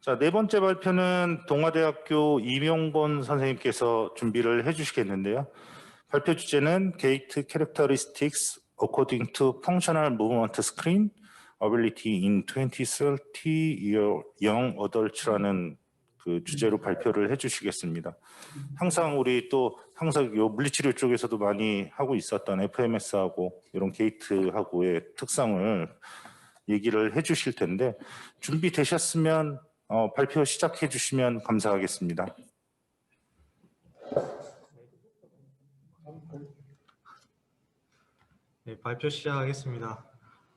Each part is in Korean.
자, 네 번째 발표는 동아대학교 이명본 선생님께서 준비를 해주시겠는데요. 발표 주제는 Gate Characteristics According to Functional Movement Screen Ability in 2030 Young Adults라는 그 주제로 발표를 해주시겠습니다. 항상 우리 또 항상 요 물리치료 쪽에서도 많이 하고 있었던 FMS하고 이런 게이트하고의 특성을 얘기를 해주실 텐데 준비되셨으면 발표 시작해 주시면 감사하겠습니다. 네, 발표 시작하겠습니다.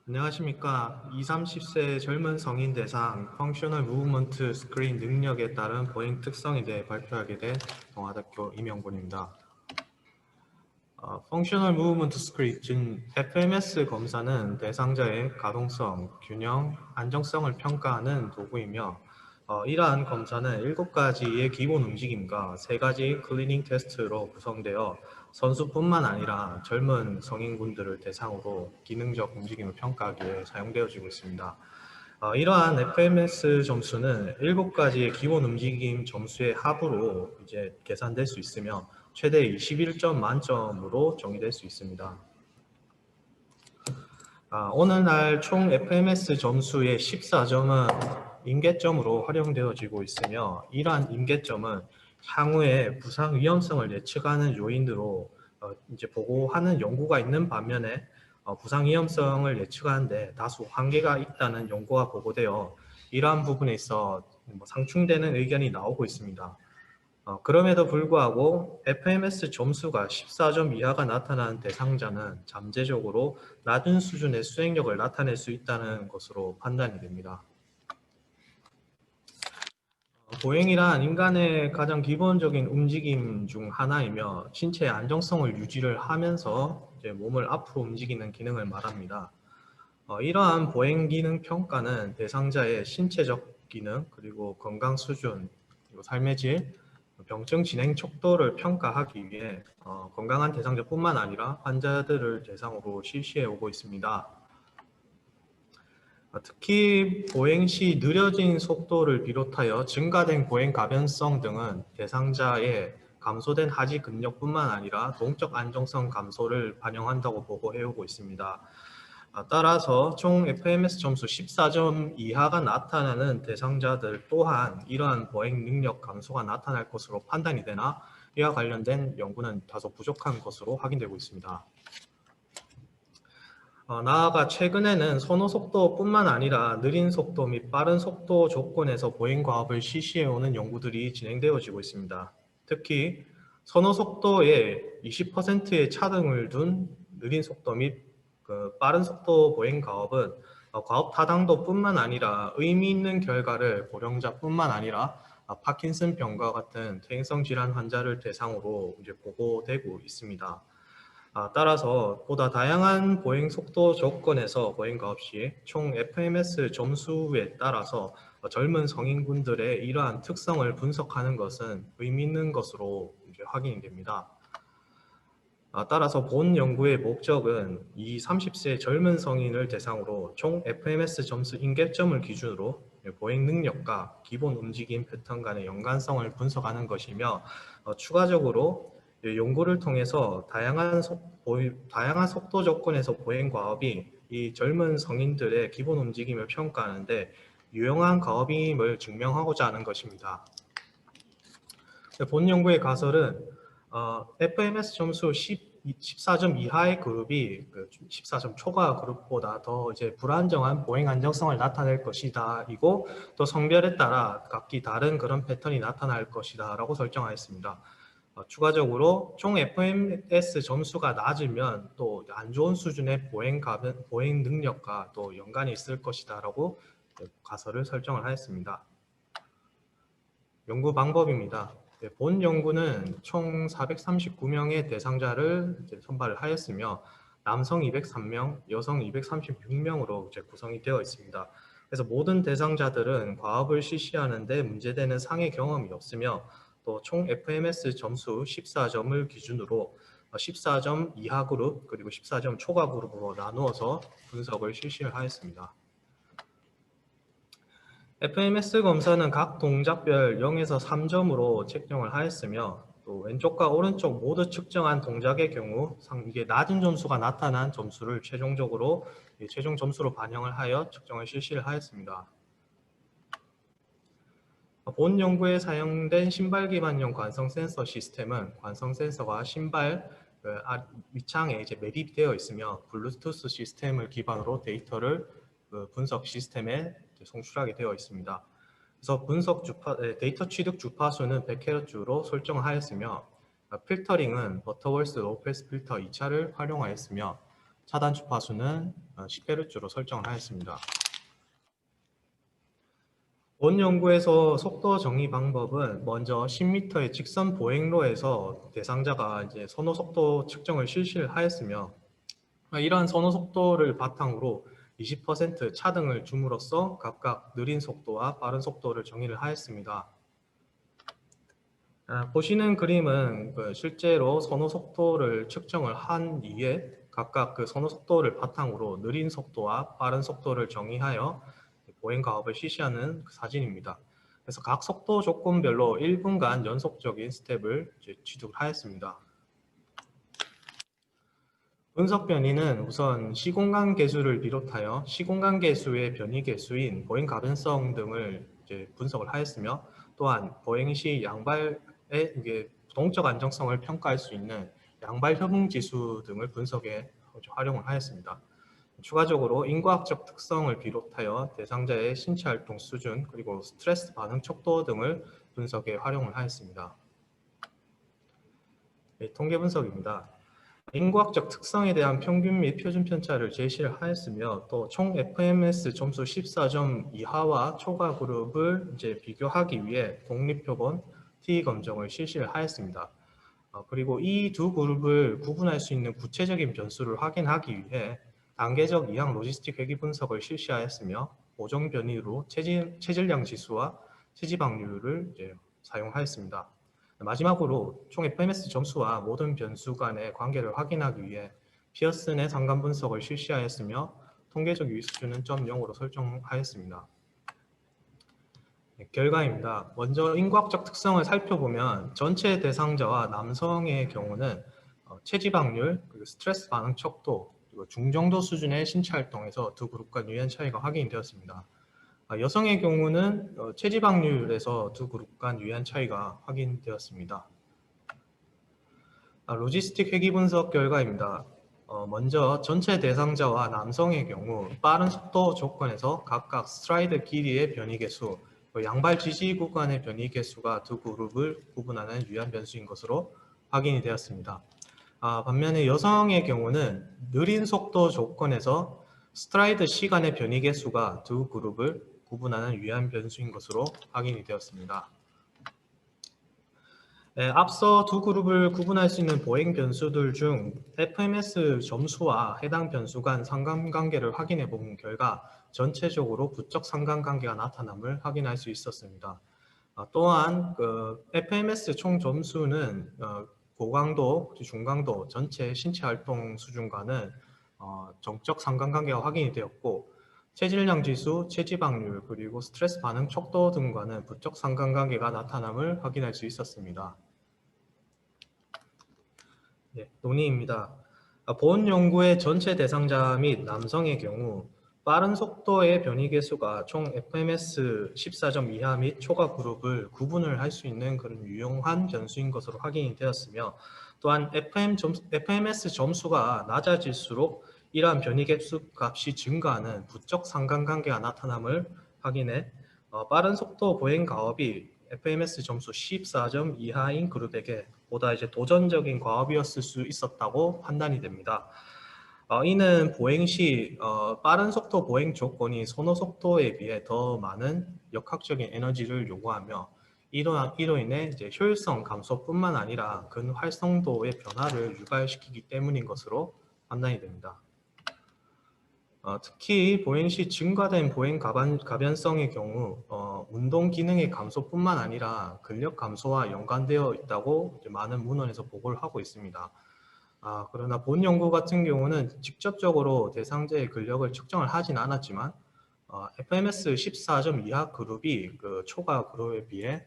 안녕하십니까. 20, 30세 젊은 성인 대상 펑셔널 무브먼트 스크린 능력에 따른 보행 특성에 대해 발표하게 된 동아대학교 이명본입니다. 펑셔널 무브먼트 스크린, 즉 FMS 검사는 대상자의 가동성, 균형, 안정성을 평가하는 도구이며 이러한 검사는 7가지의 기본 움직임과 3가지 클리닝 테스트로 구성되어 선수뿐만 아니라 젊은 성인군들을 대상으로 기능적 움직임을 평가하기 위해 사용되어지고 있습니다. 이러한 FMS 점수는 7가지의 기본 움직임 점수의 합으로 이제 계산될 수 있으며 최대 21점 만점으로 정의될 수 있습니다. 오늘날 총 FMS 점수의 14점은 임계점으로 활용되어지고 있으며 이러한 임계점은 향후에 부상 위험성을 예측하는 요인으로 이제 보고하는 연구가 있는 반면에 부상 위험성을 예측하는데 다소 한계가 있다는 연구가 보고되어 이러한 부분에 있어 상충되는 의견이 나오고 있습니다. 그럼에도 불구하고 FMS 점수가 14점 이하가 나타나는 대상자는 잠재적으로 낮은 수준의 수행력을 나타낼 수 있다는 것으로 판단이 됩니다. 보행이란 인간의 가장 기본적인 움직임 중 하나이며 신체의 안정성을 유지를 하면서 이제 몸을 앞으로 움직이는 기능을 말합니다. 이러한 보행 기능 평가는 대상자의 신체적 기능, 그리고 건강 수준, 그리고 삶의 질, 병증 진행 촉도를 평가하기 위해 건강한 대상자뿐만 아니라 환자들을 대상으로 실시해 오고 있습니다. 특히 보행 시 느려진 속도를 비롯하여 증가된 보행 가변성 등은 대상자의 감소된 하지 근력뿐만 아니라 동적 안정성 감소를 반영한다고 보고해 오고 있습니다. 따라서 총 FMS 점수 14점 이하가 나타나는 대상자들 또한 이러한 보행 능력 감소가 나타날 것으로 판단이 되나 이와 관련된 연구는 다소 부족한 것으로 확인되고 있습니다. 나아가 최근에는 선호 속도뿐만 아니라 느린 속도 및 빠른 속도 조건에서 보행 과업을 실시해오는 연구들이 진행되어지고 있습니다. 특히 선호 속도의 20%의 차등을 둔 느린 속도 및 빠른 속도 보행 과업은 과업 타당도뿐만 아니라 의미 있는 결과를 고령자뿐만 아니라 파킨슨병과 같은 퇴행성 질환 환자를 대상으로 이제 보고되고 있습니다. 따라서 보다 다양한 보행 속도 조건에서 보행 과업 시 총 FMS 점수에 따라서 젊은 성인군들의 이러한 특성을 분석하는 것은 의미 있는 것으로 이제 확인이 됩니다. 따라서 본 연구의 목적은 이 30세 젊은 성인을 대상으로 총 FMS 점수 임계점을 기준으로 보행 능력과 기본 움직임 패턴 간의 연관성을 분석하는 것이며 추가적으로 연구를 통해서 다양한 속도 조건에서 보행 과업이 이 젊은 성인들의 기본 움직임을 평가하는데 유용한 과업임을 증명하고자 하는 것입니다. 본 연구의 가설은 FMS 점수 14점 이하의 그룹이 14점 초과 그룹보다 더 이제 불안정한 보행 안정성을 나타낼 것이다. 이고 또 성별에 따라 각기 다른 그런 패턴이 나타날 것이다. 라고 설정하였습니다. 추가적으로 총 FMS 점수가 낮으면 또 안 좋은 수준의 보행 능력과 또 연관이 있을 것이다. 라고 가설을 설정을 하였습니다. 연구 방법입니다. 본 연구는 총 439명의 대상자를 선발을 하였으며 남성 203명, 여성 236명으로 구성이 되어 있습니다. 그래서 모든 대상자들은 과업을 실시하는데 문제되는 상해 경험이 없으며 또 총 FMS 점수 14점을 기준으로 14점 이하 그룹 그리고 14점 초과 그룹으로 나누어서 분석을 실시를 하였습니다. FMS 검사는 각 동작별 0에서 3점으로 책정을 하였으며 또 왼쪽과 오른쪽 모두 측정한 동작의 경우 이게 낮은 점수가 나타난 점수를 최종적으로 최종 점수로 반영을 하여 측정을 실시를 하였습니다. 본 연구에 사용된 신발 기반형 관성 센서 시스템은 관성 센서가 신발 밑창에 매립되어 있으며 블루투스 시스템을 기반으로 데이터를 분석 시스템에 송출하게 되어 있습니다. 그래서 데이터 취득 주파수는 100Hz로 설정하였으며 필터링은 버터월스 로우패스 필터 2차를 활용하였으며 차단 주파수는 10Hz로 설정을 하였습니다. 본 연구에서 속도 정의 방법은 먼저 10m의 직선 보행로에서 대상자가 선호 속도 측정을 실시를 하였으며 이러한 선호 속도를 바탕으로 20% 차등을 줌으로써 각각 느린 속도와 빠른 속도를 정의를 하였습니다. 보시는 그림은 실제로 선호 속도를 측정을 한 이후에 각각 그 선호 속도를 바탕으로 느린 속도와 빠른 속도를 정의하여 보행 가업을 실시하는 사진입니다. 그래서 각 속도 조건별로 1분간 연속적인 스텝을 취득하였습니다. 분석 변이는 우선 시공간 계수를 비롯하여 시공간 계수의 변이 계수인 보행 가변성 등을 분석을 하였으며 또한 보행 시 양발의 동적 안정성을 평가할 수 있는 양발 협응 지수 등을 분석에 활용을 하였습니다. 추가적으로 인과학적 특성을 비롯하여 대상자의 신체 활동 수준 그리고 스트레스 반응 척도 등을 분석에 활용을 하였습니다. 통계 분석입니다. 인과학적 특성에 대한 평균 및 표준 편차를 제시를 하였으며 또 총 FMS 점수 14점 이하와 초과 그룹을 비교하기 위해 독립표본 T 검정을 실시를 하였습니다. 그리고 이 두 그룹을 구분할 수 있는 구체적인 변수를 확인하기 위해 단계적 이항 로지스틱 회귀 분석을 실시하였으며 보정 변이로 체질량 지수와 체지방률을 사용하였습니다. 마지막으로 총 FMS 점수와 모든 변수 간의 관계를 확인하기 위해 피어슨의 상관 분석을 실시하였으며 통계적 유의 수준은 0.0으로 설정하였습니다. 결과입니다. 먼저 인과학적 특성을 살펴보면 전체 대상자와 남성의 경우는 체지방률, 그리고 스트레스 반응 척도, 그리고 중정도 수준의 신체 활동에서 두 그룹 간 유의한 차이가 확인되었습니다. 여성의 경우는 체지방률에서 두 그룹 간 유의한 차이가 확인되었습니다. 로지스틱 회귀 분석 결과입니다. 먼저 전체 대상자와 남성의 경우 빠른 속도 조건에서 각각 스트라이드 길이의 변이 개수, 양발 지지 구간의 변이 개수가 두 그룹을 구분하는 유의한 변수인 것으로 확인이 되었습니다. 반면에 여성의 경우는 느린 속도 조건에서 스트라이드 시간의 변이 개수가 두 그룹을 구분하는 유의한 변수인 것으로 확인이 되었습니다. 앞서 두 그룹을 구분할 수 있는 보행 변수들 중 FMS 점수와 해당 변수 간 상관관계를 확인해 본 결과 전체적으로 부적 상관관계가 나타남을 확인할 수 있었습니다. 또한 FMS 총 점수는 고강도, 중강도 전체 신체 활동 수준과는 정적 상관관계가 확인이 되었고 체질량 지수, 체지방률, 그리고 스트레스 반응 척도 등과는 부적 상관관계가 나타남을 확인할 수 있었습니다. 논의입니다. 본 연구의 전체 대상자 및 남성의 경우 빠른 속도의 변이 개수가 총 FMS 14점 이하 및 초과 그룹을 구분을 할 수 있는 그런 유용한 변수인 것으로 확인이 되었으며 또한 FMS 점수가 낮아질수록 이러한 변이 개수 값이 증가하는 부적 상관관계가 나타남을 확인해 빠른 속도 보행 가업이 FMS 점수 14점 이하인 그룹에게 보다 도전적인 과업이었을 수 있었다고 판단이 됩니다. 이는 보행 시 빠른 속도 보행 조건이 선호 속도에 비해 더 많은 역학적인 에너지를 요구하며 이로 인해 효율성 감소뿐만 아니라 근활성도의 변화를 유발시키기 때문인 것으로 판단이 됩니다. 특히 보행 시 증가된 보행 가변성의 경우 운동 기능의 감소뿐만 아니라 근력 감소와 연관되어 있다고 많은 문헌에서 보고를 하고 있습니다. 그러나 본 연구 같은 경우는 직접적으로 대상자의 근력을 측정을 하진 않았지만 FMS 14점 이하 그룹이 그 초과 그룹에 비해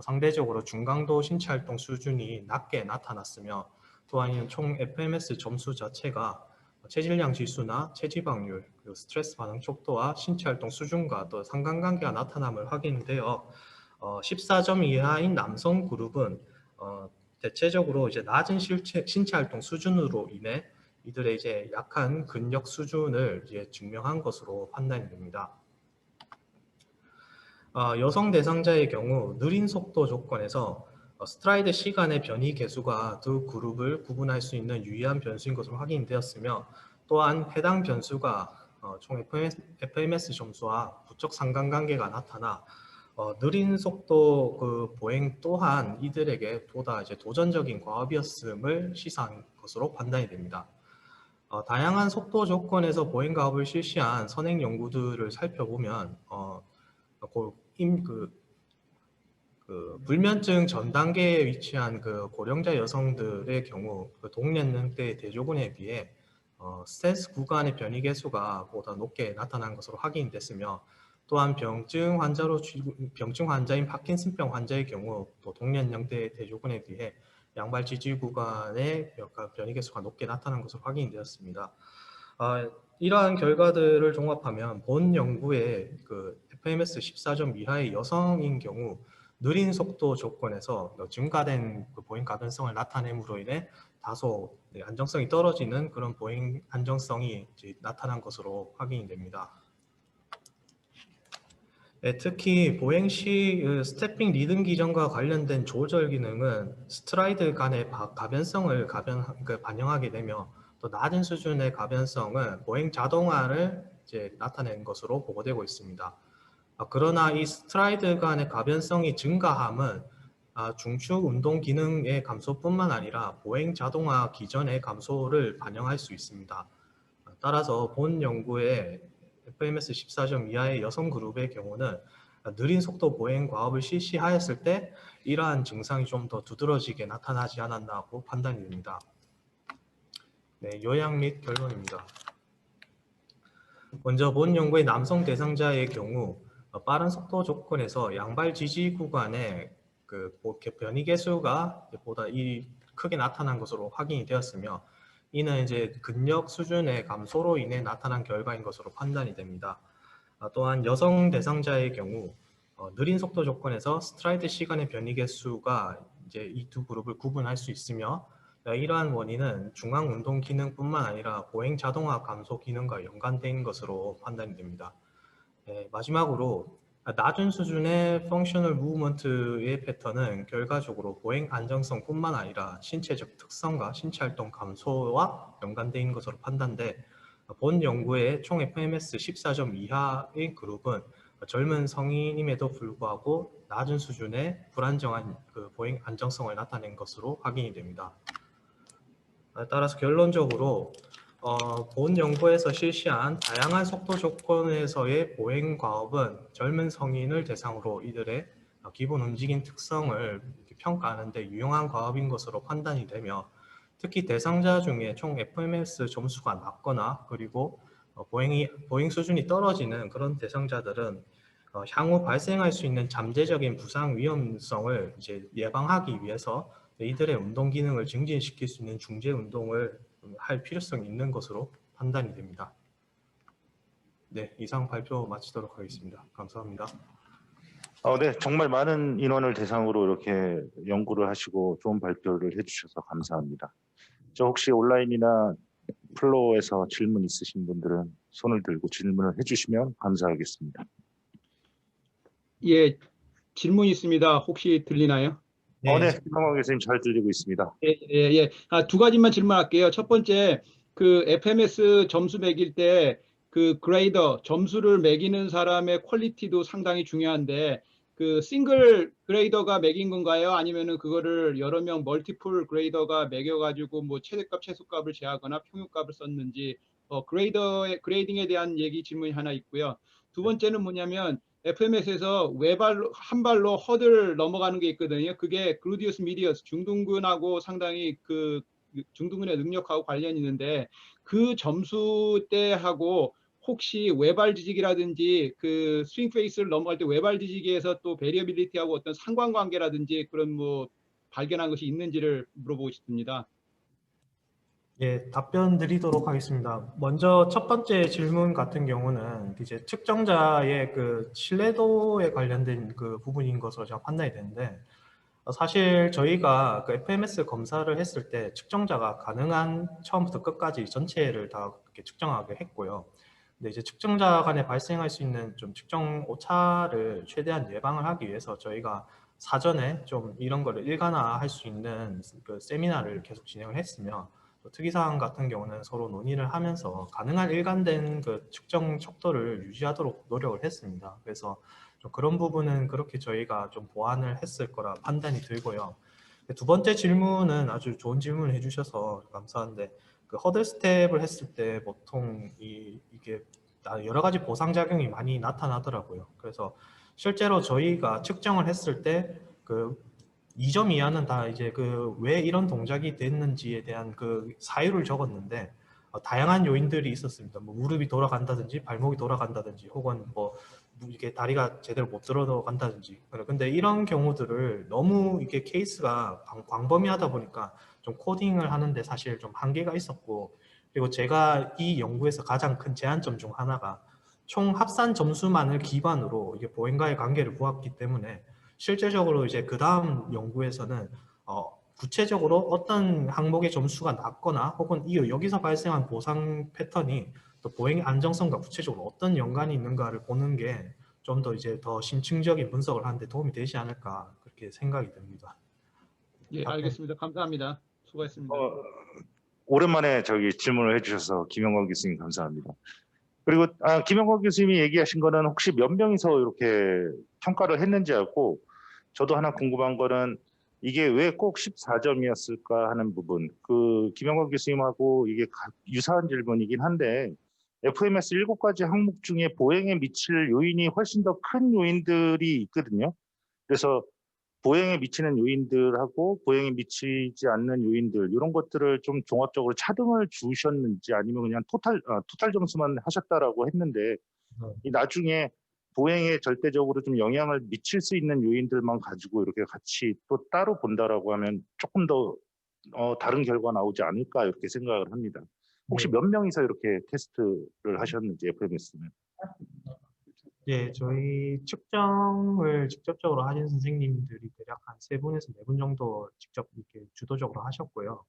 상대적으로 중강도 신체 활동 수준이 낮게 나타났으며, 또한 총 FMS 점수 자체가 체질량 지수나 체지방률, 그리고 스트레스 반응 촉도와 신체 활동 수준과 또 상관관계가 나타남을 확인되어 14점 이하인 남성 그룹은 대체적으로 이제 낮은 신체 활동 수준으로 인해 이들의 이제 약한 근력 수준을 이제 증명한 것으로 판단이 됩니다. 여성 대상자의 경우 느린 속도 조건에서 스트라이드 시간의 변이 계수가 두 그룹을 구분할 수 있는 유의한 변수인 것으로 확인되었으며, 또한 해당 변수가 총 FMS 점수와 부적 상관관계가 나타나 느린 속도 그 보행 또한 이들에게 보다 이제 도전적인 과업이었음을 시사한 것으로 판단이 됩니다. 다양한 속도 조건에서 보행 과업을 실시한 선행 연구들을 살펴보면 불면증 전 단계에 위치한 그 고령자 여성들의 경우 그 동년齡대 대조군에 비해 스탠스 구간의 변이 계수가 보다 높게 나타난 것으로 확인됐으며, 또한 병증 환자인 파킨슨병 환자의 경우 또 동년령대 대조군에 비해 양발 지지 구간의 변이 계수가 높게 나타난 것으로 확인되었습니다. 이러한 결과들을 종합하면 본 연구의 그 FMS 14점 이하의 여성인 경우 느린 속도 조건에서 증가된 그 보행 가변성을 나타냄으로 인해 다소 안정성이 떨어지는 그런 보행 안정성이 이제 나타난 것으로 확인이 됩니다. 특히 보행 시 스태핑 리듬 기전과 관련된 조절 기능은 스트라이드 간의 가변성을 반영하게 되며, 또 낮은 수준의 가변성은 보행 자동화를 이제 나타낸 것으로 보고되고 있습니다. 그러나 이 스트라이드 간의 가변성이 증가함은 중축 운동 기능의 감소뿐만 아니라 보행 자동화 기전의 감소를 반영할 수 있습니다. 따라서 본 연구의 FMS 14점 이하의 여성 그룹의 경우는 느린 속도 보행 과업을 실시하였을 때 이러한 증상이 좀 더 두드러지게 나타나지 않았나고 판단이 됩니다. 네, 요약 및 결론입니다. 먼저 본 연구의 남성 대상자의 경우 빠른 속도 조건에서 양발 지지 구간의 그 변이 계수가 보다 크게 나타난 것으로 확인이 되었으며, 이는 이제 근력 수준의 감소로 인해 나타난 결과인 것으로 판단이 됩니다. 또한 여성 대상자의 경우 느린 속도 조건에서 스트라이드 시간의 변이 계수가 이제 이 두 그룹을 구분할 수 있으며, 이러한 원인은 중앙 운동 기능뿐만 아니라 보행 자동화 감소 기능과 연관된 것으로 판단이 됩니다. 마지막으로 낮은 수준의 펑셔널 무브먼트의 패턴은 결과적으로 보행 안정성뿐만 아니라 신체적 특성과 신체 활동 감소와 연관된 것으로 판단돼, 본 연구의 총 FMS 14점 이하의 그룹은 젊은 성인임에도 불구하고 낮은 수준의 불안정한 그 보행 안정성을 나타낸 것으로 확인이 됩니다. 따라서 결론적으로 본 연구에서 실시한 다양한 속도 조건에서의 보행 과업은 젊은 성인을 대상으로 이들의 기본 움직임 특성을 평가하는 데 유용한 과업인 것으로 판단이 되며, 특히 대상자 중에 총 FMS 점수가 낮거나 그리고 보행 수준이 떨어지는 그런 대상자들은 향후 발생할 수 있는 잠재적인 부상 위험성을 이제 예방하기 위해서 이들의 운동 기능을 증진시킬 수 있는 중재 운동을 할 필요성이 있는 것으로 판단이 됩니다. 네, 이상 발표 마치도록 하겠습니다. 감사합니다. 네, 정말 많은 인원을 대상으로 이렇게 연구를 하시고 좋은 발표를 해주셔서 감사합니다. 저 혹시 온라인이나 플로어에서 질문 있으신 분들은 손을 들고 질문을 해주시면 감사하겠습니다. 예, 질문 있습니다. 혹시 들리나요? 네, 김광호 교수님 잘 들리고 있습니다. 예. 두 가지만 질문할게요. 첫 번째, 그 FMS 점수 매길 때 그 그레이더 점수를 매기는 사람의 퀄리티도 상당히 중요한데, 그 싱글 그레이더가 매긴 건가요? 아니면은 그거를 여러 명 멀티플 그레이더가 매겨가지고 뭐 최대값, 최소값을 제하거나 평균값을 썼는지 그레이딩에 대한 질문이 하나 있고요. 두 번째는 뭐냐면 FMS에서 한 발로 허들 넘어가는 게 있거든요. 그게 글루디우스 미디어스 중둔근하고 상당히 그 중둔근의 능력하고 관련이 있는데, 그 점수 때하고 혹시 외발 뒤지기라든지 그 스윙 페이스를 넘어갈 때 외발 뒤지기에서 또 베리어빌리티하고 어떤 상관관계라든지 그런 뭐 발견한 것이 있는지를 물어보고 싶습니다. 예, 답변 드리도록 하겠습니다. 먼저 첫 번째 질문 같은 경우는 이제 측정자의 그 신뢰도에 관련된 그 부분인 것으로 제가 판단이 되는데, 사실 저희가 그 FMS 검사를 했을 때 측정자가 가능한 처음부터 끝까지 전체를 다 이렇게 측정하게 했고요. 근데 이제 측정자 간에 발생할 수 있는 좀 측정 오차를 최대한 예방을 하기 위해서 저희가 사전에 좀 이런 거를 일관화할 수 있는 그 세미나를 계속 진행을 했으며, 또 특이사항 같은 경우는 서로 논의를 하면서 가능한 일관된 그 측정 척도를 유지하도록 노력을 했습니다. 그래서 좀 그런 부분은 그렇게 저희가 좀 보완을 했을 거라 판단이 들고요. 두 번째 질문은 아주 좋은 질문을 해주셔서 감사한데, 그 허들 스텝을 했을 때 보통 이게 여러 가지 보상작용이 많이 나타나더라고요. 그래서 실제로 저희가 측정을 했을 때 그 2점 이하는 다 이제 그 왜 이런 동작이 됐는지에 대한 그 사유를 적었는데, 다양한 요인들이 있었습니다. 뭐 무릎이 돌아간다든지 발목이 돌아간다든지 혹은 뭐 이게 다리가 제대로 못 들어간다든지. 근데 이런 경우들을 너무 이게 케이스가 광범위하다 보니까 좀 코딩을 하는데 사실 좀 한계가 있었고, 그리고 제가 이 연구에서 가장 큰 제한점 중 하나가 총 합산 점수만을 기반으로 이게 보행과의 관계를 보았기 때문에 실제적으로 이제 그 다음 연구에서는 구체적으로 어떤 항목의 점수가 낮거나 혹은 여기서 발생한 보상 패턴이 또 보행의 안정성과 구체적으로 어떤 연관이 있는가를 보는 게 좀 더 이제 더 심층적인 분석을 하는데 도움이 되지 않을까 그렇게 생각이 듭니다. 예, 알겠습니다. 감사합니다. 수고했습니다. 오랜만에 질문을 해주셔서 김영광 교수님 감사합니다. 그리고 김영광 교수님이 얘기하신 거는 혹시 몇 명이서 이렇게 평가를 했는지 알고, 저도 하나 궁금한 거는 이게 왜 꼭 14점이었을까 하는 부분. 그 김영광 교수님하고 이게 유사한 질문이긴 한데, FMS 7가지 항목 중에 보행에 미칠 요인이 훨씬 더 큰 요인들이 있거든요. 그래서 보행에 미치는 요인들하고 보행에 미치지 않는 요인들, 이런 것들을 좀 종합적으로 차등을 주셨는지 아니면 그냥 토탈 점수만 하셨다라고 했는데, 이 나중에 보행에 절대적으로 좀 영향을 미칠 수 있는 요인들만 가지고 이렇게 같이 또 따로 본다라고 하면 조금 더 다른 결과 나오지 않을까 이렇게 생각을 합니다. 혹시 네. 몇 명이서 이렇게 테스트를 하셨는지 FMS는? 예, 저희 측정을 직접적으로 하신 선생님들이 대략 한 3분에서 4분 정도 직접 이렇게 주도적으로 하셨고요.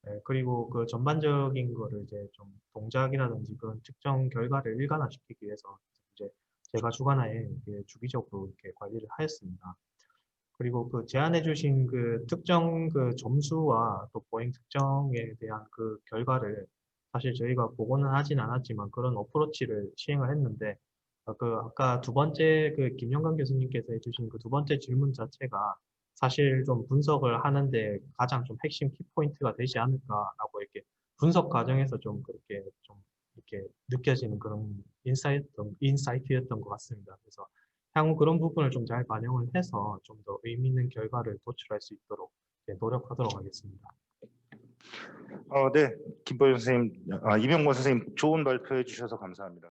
예, 그리고 그 전반적인 거를 이제 좀 동작이라든지 그런 측정 결과를 일관화시키기 위해서 이제 제가 주관하에 이렇게 주기적으로 이렇게 관리를 하였습니다. 그리고 그 제안해 주신 그 특정 그 점수와 또 보행 특정에 대한 그 결과를 사실 저희가 보고는 하진 않았지만 그런 어프로치를 시행을 했는데, 그 아까 두 번째 그 김영관 교수님께서 해주신 그 두 번째 질문 자체가 사실 좀 분석을 하는데 가장 좀 핵심 키포인트가 되지 않을까라고 이렇게 분석 과정에서 좀 그렇게 좀 이렇게 느껴지는 그런 인사이트였던 것 같습니다. 그래서 향후 그런 부분을 좀 잘 반영을 해서 좀 더 의미 있는 결과를 도출할 수 있도록 노력하도록 하겠습니다. 네, 김보영 선생님, 이명권 선생님 좋은 발표해 주셔서 감사합니다.